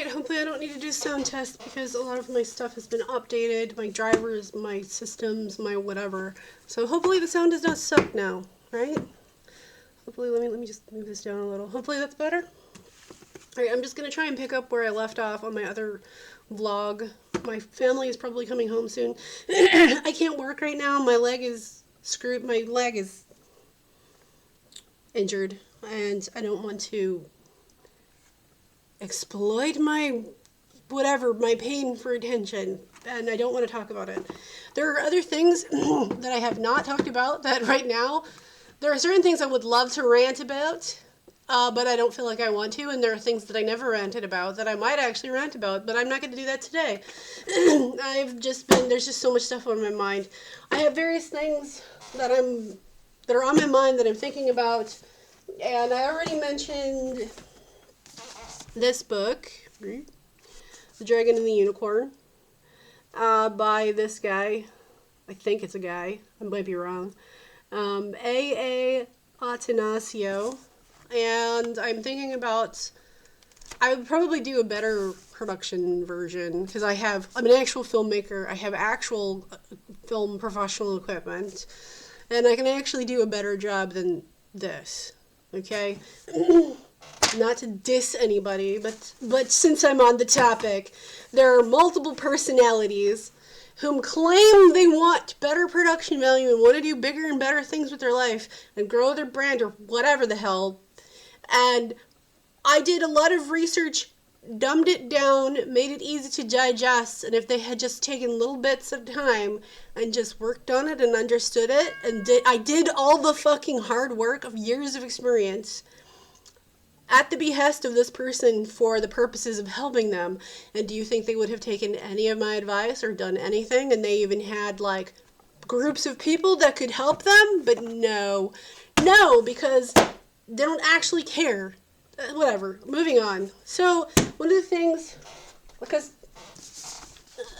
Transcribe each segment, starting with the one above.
Alright, hopefully I don't need to do sound test because a lot of my stuff has been updated. My drivers, my systems, my whatever. So hopefully the sound does not suck now, right? Hopefully, let me just move this down a little. Hopefully that's better. Alright, I'm just going to try and pick up where I left off on my other vlog. My family is probably coming home soon. I can't work right now. My leg is screwed. My leg is injured. And I don't want to exploit my pain for attention. And I don't want to talk about it. There are other things that I have not talked about that right now. There are certain things I would love to rant about. But I don't feel like I want to, and there are things that I never ranted about that I might actually rant about, but I'm not going to do that today. There's just so much stuff on my mind. I have various things that are on my mind that I'm thinking about, and I already mentioned this book, The Dragon and the Unicorn, by this guy. I think it's a guy. I might be wrong. A.A. Atanasio. And I'm thinking about, I would probably do a better production version because I'm an actual filmmaker. I have actual film professional equipment, and I can actually do a better job than this. Okay, not to diss anybody, but since I'm on the topic, there are multiple personalities whom claim they want better production value and want to do bigger and better things with their life and grow their brand or whatever the hell. And I did a lot of research, dumbed it down, made it easy to digest, and if they had just taken little bits of time and just worked on it and understood it, and I did all the fucking hard work of years of experience at the behest of this person for the purposes of helping them, and do you think they would have taken any of my advice or done anything? And they even had, like, groups of people that could help them? But no, because they don't actually care. Whatever. Moving on. So, one of the things, because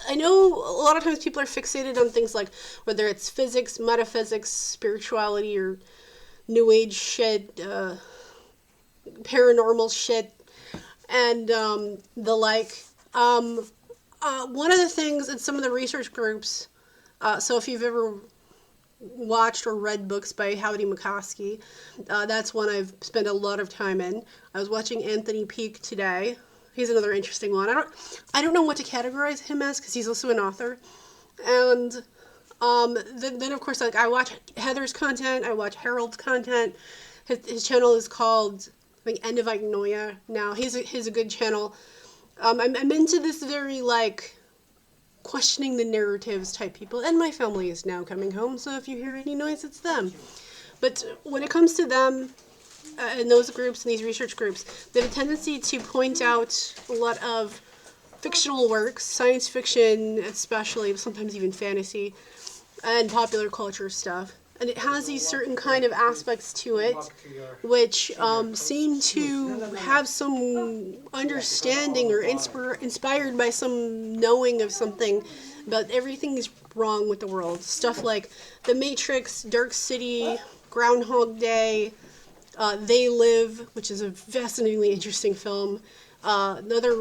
I know a lot of times people are fixated on things like whether it's physics, metaphysics, spirituality, or new age shit, paranormal shit, and the like. One of the things in some of the research groups, so if you've ever watched or read books by Howdy McCoskey, that's one I've spent a lot of time in. I was watching Anthony Peake today. He's another interesting one. I don't know what to categorize him as because he's also an author. And then of course, like, I watch Heather's content. I watch Harold's content. His channel is called, I think, End of Ignoia. Now he's a good channel. I'm into this very, like, questioning the narratives type people, and my family is now coming home, so if you hear any noise, it's them. But when it comes to them, in those groups, in these research groups, they have a tendency to point out a lot of fictional works, science fiction especially, sometimes even fantasy, and popular culture stuff. And it has these certain kind of aspects to it, which seem to have some understanding or inspired by some knowing of something about everything is wrong with the world. Stuff like The Matrix, Dark City, Groundhog Day, They Live, which is a fascinatingly interesting film. Another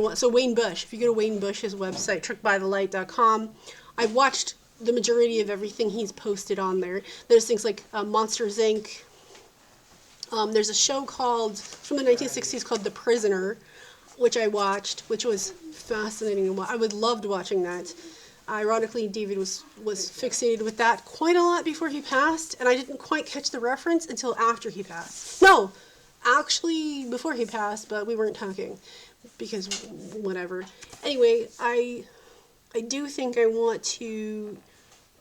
one. So Wayne Bush. If you go to Wayne Bush's website, trickbythelight.com, I've watched the majority of everything he's posted on there. There's things like Monsters, Inc. There's a show from the 1960s called The Prisoner, which I watched, which was fascinating. I would loved watching that. Ironically, David was fixated with that quite a lot before he passed, and I didn't quite catch the reference until after he passed. No, actually before he passed, but we weren't talking because whatever. Anyway, I do think I want to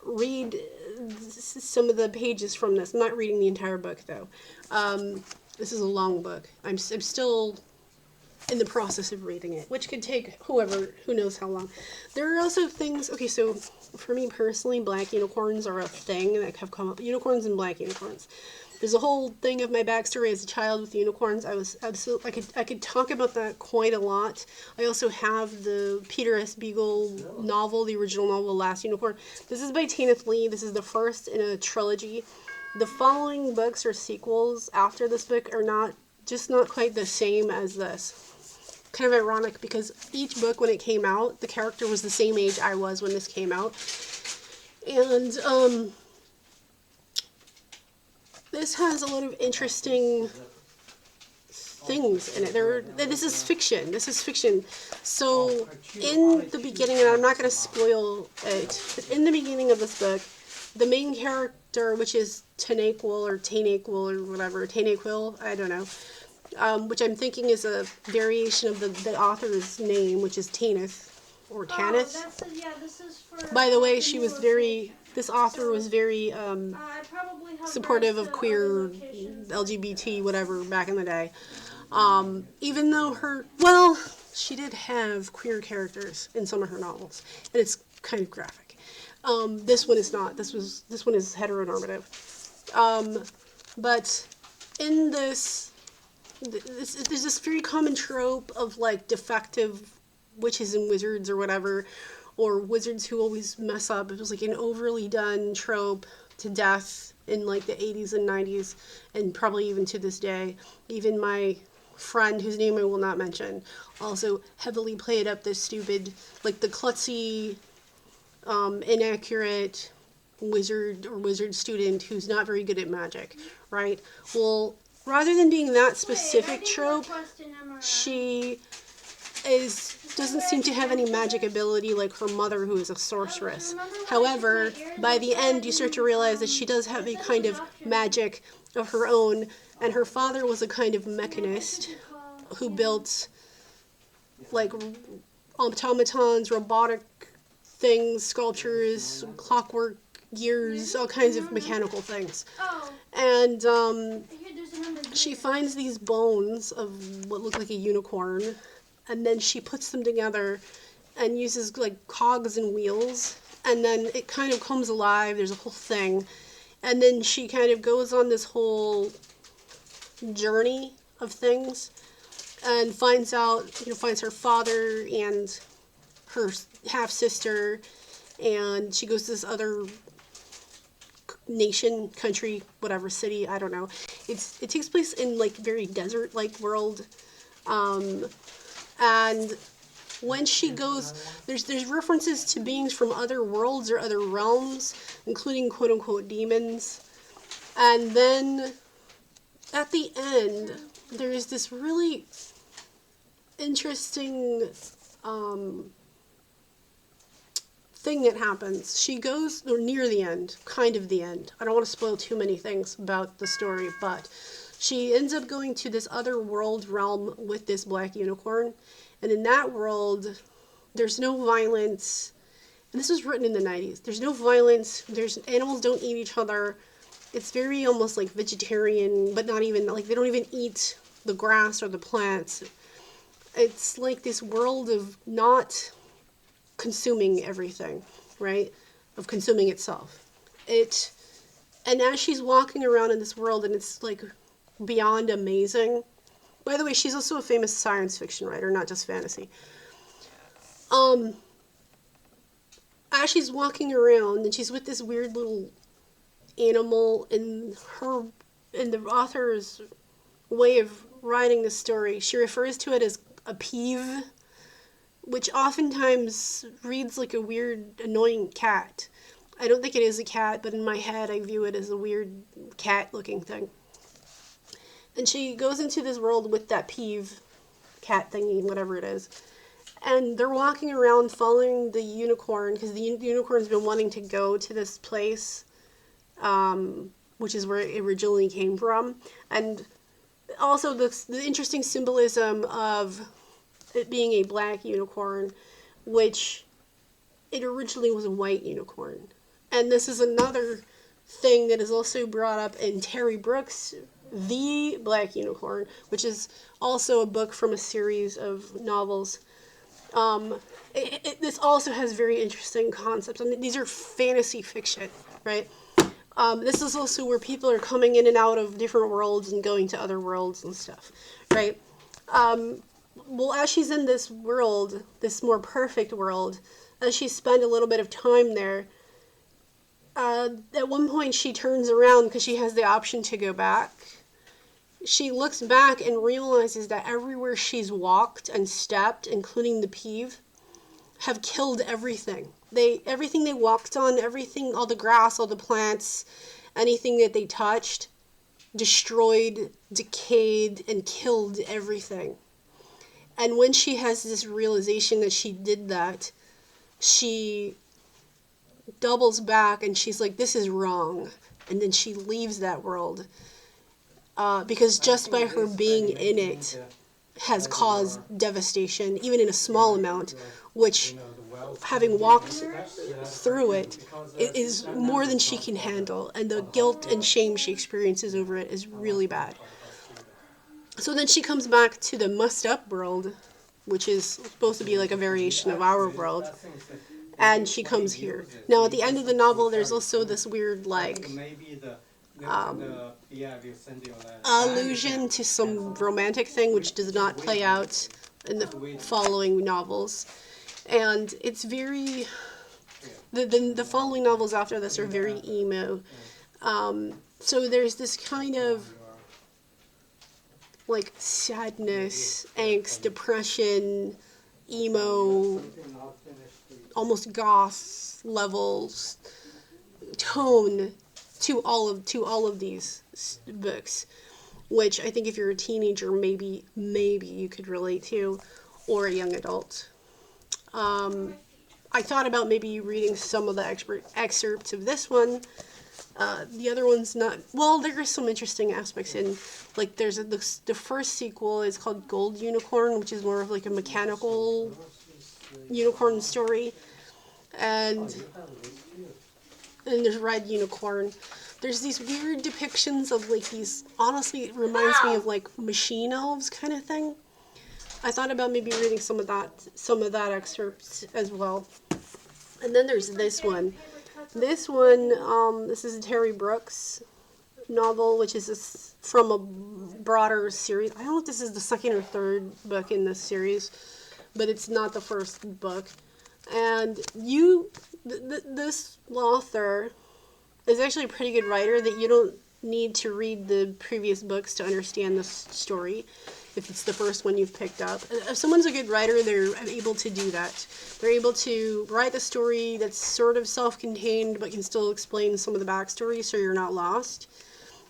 read some of the pages from this. I'm not reading the entire book, though. This is a long book. I'm still in the process of reading it, which could take who knows how long. There are also things, okay, so for me personally, black unicorns are a thing that have come up. Unicorns and black unicorns. There's a whole thing of my backstory as a child with unicorns. I was absolutely, I could talk about that quite a lot. I also have the Peter S. Beagle novel, the original novel, Last Unicorn. This is by Tanith Lee. This is the first in a trilogy. The following books or sequels after this book are not quite the same as this. kind of ironic because each book when it came out, the character was the same age I was when this came out. And this has a lot of interesting things in it. This is fiction. This is fiction. So in the beginning, and I'm not going to spoil it, but in the beginning of this book, the main character, which is Tanaquil or whatever, Tanaquil, I don't know, which I'm thinking is a variation of the author's name, which is Tanith or Tanith. This is for. By the way, she was very. This author was very supportive of queer, LGBT, whatever, back in the day. Even though she did have queer characters in some of her novels, and it's kind of graphic. This one is not. This one is heteronormative. But in this, there's this very common trope of like defective witches and wizards or whatever, or wizards who always mess up. It was like an overly done trope to death in like the 80s and 90s, and probably even to this day. Even my friend, whose name I will not mention, also heavily played up this stupid, like the klutzy, inaccurate wizard or wizard student who's not very good at magic, right? Well, rather than being that specific trope, she doesn't seem to have any magic ability like her mother, who is a sorceress. However, by the end, you start to realize that she does have a kind of magic of her own, and her father was a kind of mechanist who built like automatons, robotic things, sculptures, clockwork gears, all kinds of mechanical things. And she finds these bones of what look like a unicorn, and then she puts them together and uses like cogs and wheels, and then it kind of comes alive. There's a whole thing, and then she kind of goes on this whole journey of things and finds her father and her half sister, and she goes to this other nation, country, whatever, city, I don't know. It takes place in like very desert like world, and when she goes, there's references to beings from other worlds or other realms, including quote unquote demons. And then at the end, there is this really interesting thing that happens. She goes, or near the end, kind of the end. I don't want to spoil too many things about the story, but she ends up going to this other world realm with this black unicorn. And in that world, there's no violence. And this was written in the 90s. There's no violence. Animals don't eat each other. It's very almost like vegetarian, but not even, like they don't even eat the grass or the plants. It's like this world of not consuming everything, right? Of consuming itself. And as she's walking around in this world, and it's like beyond amazing. By the way, she's also a famous science fiction writer, not just fantasy. As she's walking around, and she's with this weird little animal, in the author's way of writing the story, she refers to it as a peeve, which oftentimes reads like a weird, annoying cat. I don't think it is a cat, but in my head I view it as a weird cat-looking thing. And she goes into this world with that peeve cat thingy, whatever it is. And they're walking around following the unicorn, because the unicorn's been wanting to go to this place, which is where it originally came from. And also the interesting symbolism of it being a black unicorn, which it originally was a white unicorn. And this is another thing that is also brought up in Terry Brooks' The Black Unicorn, which is also a book from a series of novels. This also has very interesting concepts. I mean, these are fantasy fiction, right? This is also where people are coming in and out of different worlds and going to other worlds and stuff, right? Well, as she's in this world, this more perfect world, as she spent a little bit of time there, at one point she turns around because she has the option to go back. she looks back and realizes that everywhere she's walked and stepped, including the peeve, have killed everything. Everything they walked on, everything, all the grass, all the plants, anything that they touched, destroyed, decayed, and killed everything. And when she has this realization that she did that, she doubles back and she's like, this is wrong. And then she leaves that world. Because just by her being in it has caused devastation, even in a small amount, which, having walked through it, it is more than she can handle. And the guilt and shame she experiences over it is really bad. So then she comes back to the mussed up world, which is supposed to be like a variation of our world. And she comes here. Now, at the end of the novel, there's also this weird, like, allusion to some romantic thing, which does not play out in the following novels. And it's very... The following novels after this are very emo. So there's this kind of, like, sadness, angst, depression, emo, almost goth levels tone to all of these books, which I think if you're a teenager, maybe you could relate to, or a young adult. I thought about maybe reading some of the excerpts of this one. The other one's not... Well, there are some interesting aspects in... Like, there's the first sequel is called Gold Unicorn, which is more of like a mechanical unicorn story. And there's Red Unicorn. There's these weird depictions of, like, these... Honestly, it reminds me of, like, machine elves kind of thing. I thought about maybe reading some of that excerpts as well. And then there's this one. This is a Terry Brooks novel, which is from a broader series. I don't know if this is the second or third book in this series, but it's not the first book. And this author is actually a pretty good writer that you don't need to read the previous books to understand this story. If it's the first one you've picked up. If someone's a good writer, they're able to do that. They're able to write the story that's sort of self-contained, but can still explain some of the backstory so you're not lost.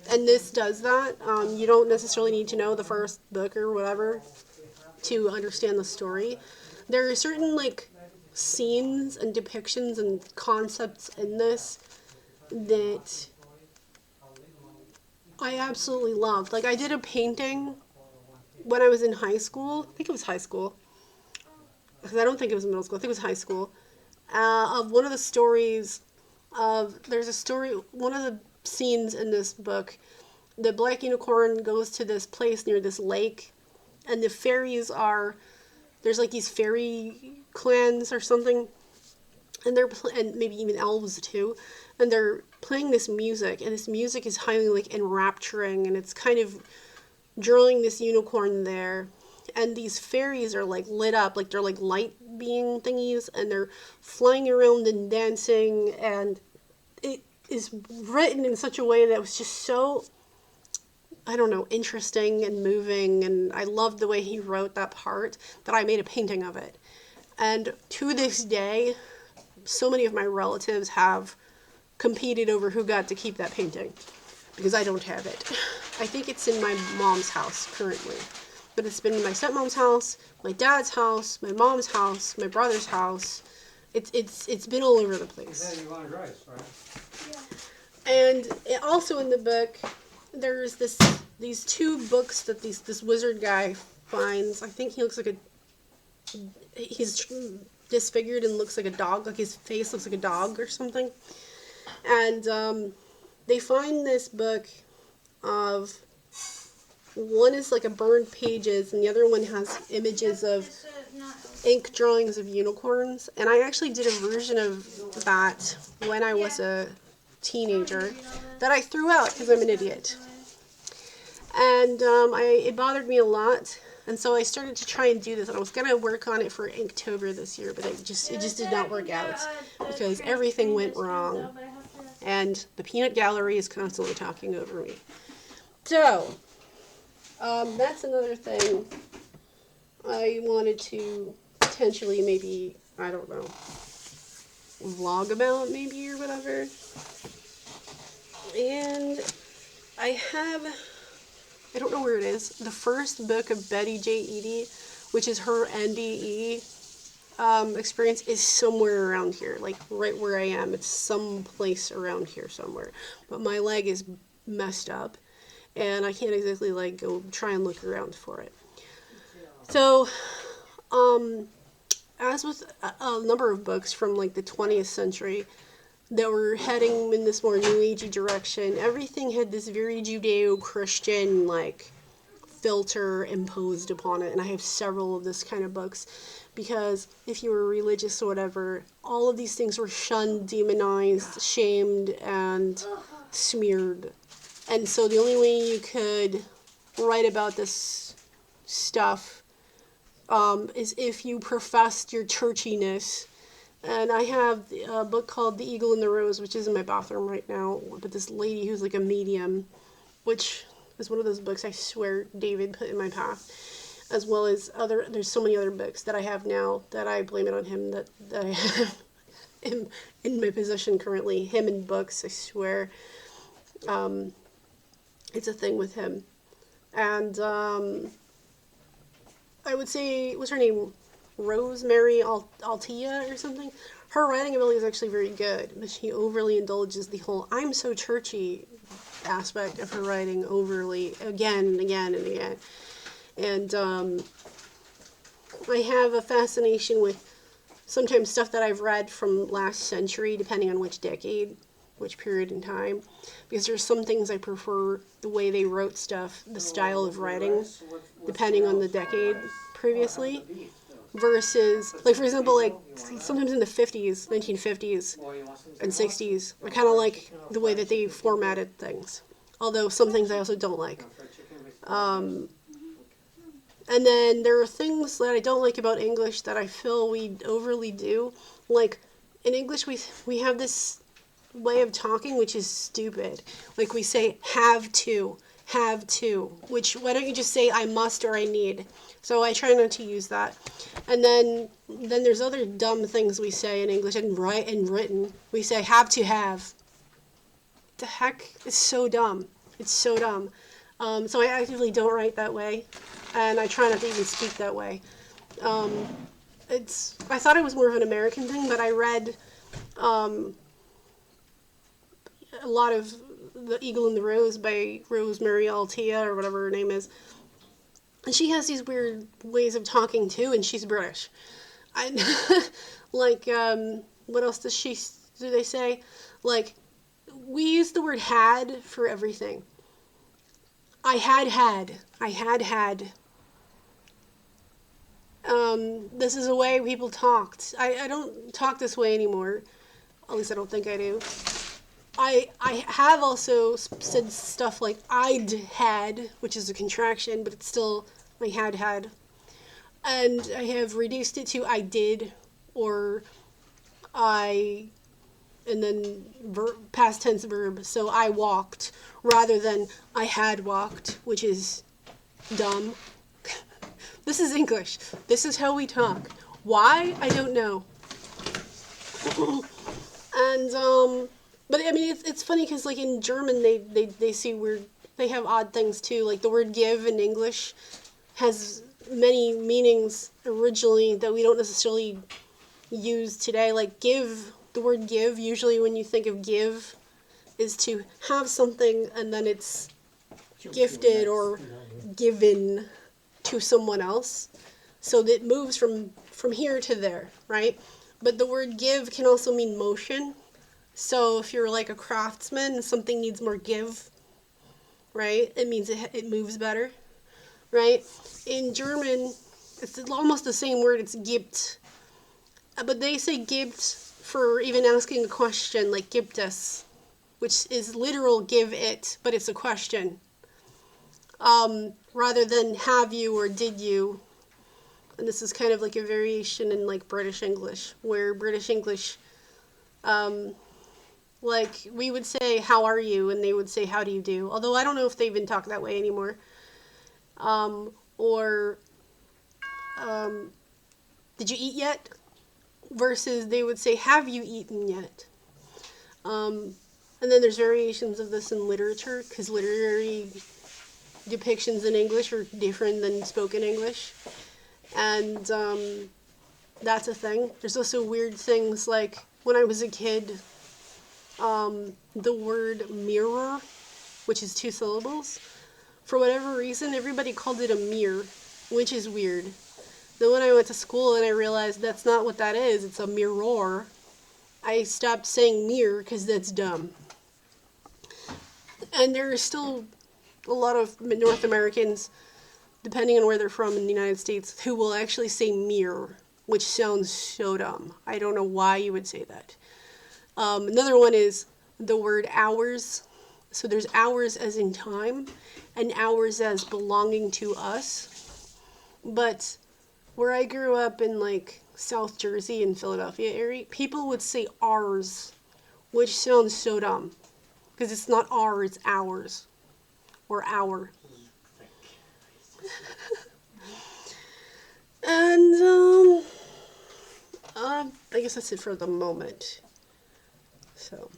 And this does that. You don't necessarily need to know the first book or whatever to understand the story. There are certain, like, scenes and depictions and concepts in this that I absolutely loved. Like, I did a painting when I was in high school. I think it was high school. Because I don't think it was middle school. I think it was high school. Of one of the stories there's a story, one of the scenes in this book, the black unicorn goes to this place near this lake, and the fairies there's like these fairy clans or something, and and maybe even elves too, and they're playing this music, and this music is highly, like, enrapturing, and it's kind of drawing this unicorn there, and these fairies are, like, lit up, like they're like light being thingies, and they're flying around and dancing, and it is written in such a way that was just so, I don't know, interesting and moving, and I loved the way he wrote that part that I made a painting of it. And to this day, so many of my relatives have competed over who got to keep that painting, because I don't have it. I think it's in my mom's house currently. But it's been in my stepmom's house, my dad's house, my mom's house, my brother's house. It's been all over the place. You want rice, right? And also in the book, there's these two books that this wizard guy finds. I think he looks like he's disfigured and looks like a dog, like his face looks like a dog or something. And they find this book of, one is like a burned pages, and the other one has images of ink drawings of unicorns. And I actually did a version of that when I was a teenager that I threw out because I'm an idiot. And it bothered me a lot, and so I started to try and do this, and I was going to work on it for Inktober this year, but it just did not work out because everything went wrong, and the peanut gallery is constantly talking over me. So, That's another thing I wanted to potentially maybe, I don't know, vlog about maybe or whatever. And I don't know where it is, the first book of Betty J. Eady, which is her NDE experience, is somewhere around here, like right where I am. It's someplace around here somewhere. But my leg is messed up, and I can't exactly like go try and look around for it. So, as with a number of books from like the 20th century that were heading in this more new agey direction, everything had this very Judeo-Christian like filter imposed upon it. And I have several of this kind of books because if you were religious or whatever, all of these things were shunned, demonized, shamed, and smeared. And so the only way you could write about this stuff is if you professed your churchiness. And I have a book called The Eagle and the Rose, which is in my bathroom right now, but this lady who's like a medium, which is one of those books I swear David put in my path, as well as there's so many other books that I have now that I blame it on him that I have in my possession currently. Him and books, I swear. It's a thing with him. And I would say, what's her name? Rosemary Altea or something. Her writing ability is actually very good, but she overly indulges the whole "I'm so churchy" aspect of her writing overly, again and again and again. And I have a fascination with sometimes stuff that I've read from last century, depending on which decade, which period in time, because there's some things I prefer the way they wrote stuff, the style of writing, depending on the decade previously, versus, like, for example, like, sometimes in the 50s, 1950s and 60s, I kind of like the way that they formatted things, although some things I also don't like. And then there are things that I don't like about English that I feel we overly do. Like, in English, we have this way of talking which is stupid. Like, we say have to, which, why don't you just say I must or I need? So I try not to use that. And then there's other dumb things we say in English and written. We say have to have. The heck? It's so dumb. It's so dumb. So I actively don't write that way, and I try not to even speak that way. I thought it was more of an American thing, but I read a lot of The Eagle and the Rose by Rosemary Altea, or whatever her name is. And she has these weird ways of talking, too, and she's British. Like, what else do they say? Like, we use the word had for everything. I had. This is a way people talked. I don't talk this way anymore. At least I don't think I do. I have also said stuff like I'd had, which is a contraction, but it's still I had. And I have reduced it to I did, or I, and then past tense verb. So I walked, rather than I had walked, which is dumb. This is English. This is how we talk. Why? I don't know. And, but I mean, it's funny because, like, in German, they see weird, they have odd things too. Like, the word give in English has many meanings originally that we don't necessarily use today. Like, give, the word give, usually when you think of give, is to have something and then it's gifted or given to someone else. So that it moves from here to there, right? But the word give can also mean motion. So if you're like a craftsman and something needs more give, right? It means it moves better, right? In German, it's almost the same word. It's gibt. But they say gibt for even asking a question, like gibt es, which is literal give it, but it's a question. Rather than have you or did you. And this is kind of like a variation in like British English, where British English, like we would say, how are you? And they would say, how do you do? Although I don't know if they even talk that way anymore. Or did you eat yet? Versus they would say, have you eaten yet? And then there's variations of this in literature, because literary depictions in English are different than spoken English. And that's a thing. There's also weird things like when I was a kid, the word mirror, which is 2 syllables, for whatever reason, everybody called it a mirror, which is weird. Then when I went to school and I realized that's not what that is, it's a mirror, I stopped saying mirror because that's dumb. And there are still a lot of North Americans, depending on where they're from in the United States, who will actually say mirror, which sounds so dumb. I don't know why you would say that. Another one is the word hours. So there's hours as in time and hours as belonging to us. But where I grew up in like South Jersey and Philadelphia area, people would say ours, which sounds so dumb. Because it's not our, it's ours. Or our. And I guess that's it for the moment. So.